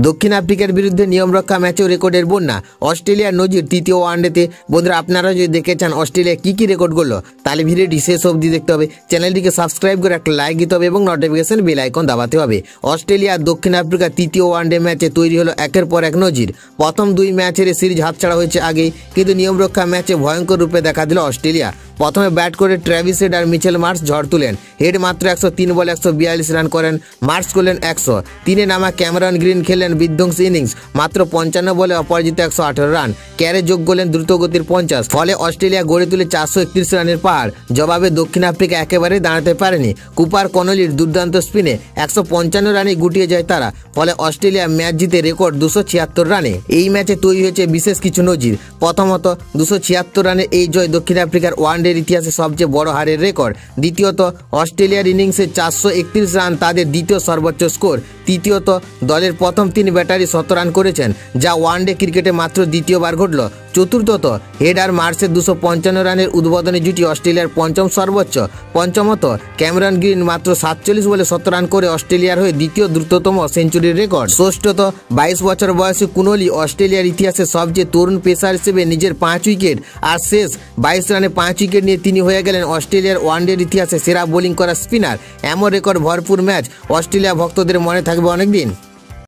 দক্ষিণ আফ্রিকার বিরুদ্ধে নিয়মরক্ষা ম্যাচেও রেকর্ডের বন্যা। অস্ট্রেলিয়ার নজির তৃতীয় ওয়ানডেতে। বন্ধুরা, আপনারা যদি দেখতে চান অস্ট্রেলিয়া কি রেকর্ড করলো, তাহলে ভিডিওটি শেষ অবধি দেখতে হবে। চ্যানেলটিকে সাবস্ক্রাইব করে একটা লাইক দিতে হবে এবং নোটিফিকেশন বেল আইকন দাবাতে হবে। অস্ট্রেলিয়া আর দক্ষিণ আফ্রিকার তৃতীয় ওয়ানডে ম্যাচে তৈরি হলো একের পর এক নজির। প্রথম দুই ম্যাচের সিরিজ হাতছাড়া হয়েছে আগেই, কিন্তু নিয়মরক্ষা ম্যাচে ভয়ঙ্কর রূপে দেখা দিল অস্ট্রেলিয়া। প্রথমে ব্যাট করে ট্র্যাভিস হেড আর মিচেল মার্শ ঝড় তুলেন। হেড মাত্র 103 বলে 142 রান করেন, মার্শ করলেন 100। তিনে নামা ক্যামেরন গ্রিন খেলেন বিধ্বংসী ইনিংস, মাত্র 55 বলে অপরাজিত 118 রান। ক্যারে যোগ করলেন দ্রুতগতির 50। ফলে অস্ট্রেলিয়া গড়ে তুলে 431 রানের পাহাড়। জবাবে দক্ষিণ আফ্রিকা একেবারে দাঁড়াতে পারেনি। কুপার কনলির দুর্দান্ত স্পিনে 155 রানে গুটিয়ে যায় তারা। ফলে অস্ট্রেলিয়া ম্যাচ জিতে রেকর্ড 276 রানে। এই ম্যাচে তৈরি হয়েছে বিশেষ কিছু নজির। প্রথমত, 276 রানের এই জয় দক্ষিণ আফ্রিকার ওয়ানডে ইতিহাসে সবচেয়ে বড় হারের রেকর্ড। দ্বিতীয়ত, অস্ট্রেলিয়ার ইনিংসে 431 রান তাদের দ্বিতীয় সর্বোচ্চ স্কোর। তৃতীয়ত, দলের প্রথম 3 ব্যাটারি 100 রান করেছেন, যা ওয়ানডে ক্রিকেটে মাত্র দ্বিতীয়বার ঘটল। চতুর্থত, হেড আর মার্শের 255 রানের উদ্বোধনী জুটি অস্ট্রেলিয়ার পঞ্চম সর্বোচ্চ। পঞ্চমত, ক্যামেরন গ্রিন মাত্র 47 বলে 100 রান করে অস্ট্রেলিয়ার হয়ে দ্বিতীয় দ্রুততম সেঞ্চুরির রেকর্ড। ষষ্ঠত, 22 বছর বয়সী কুনলি অস্ট্রেলিয়ার ইতিহাসে সবচেয়ে তরুণ পেসার হিসেবে নিজের 5 উইকেট আর শেষ 22 রানে 5 উইকেট নিয়ে তিনি হয়ে গেলেন অস্ট্রেলিয়ার ওয়ানডের ইতিহাসে সেরা বোলিং করা স্পিনার। এমন রেকর্ড ভরপুর ম্যাচ অস্ট্রেলিয়া ভক্তদের মনে থাকবে অনেকদিন।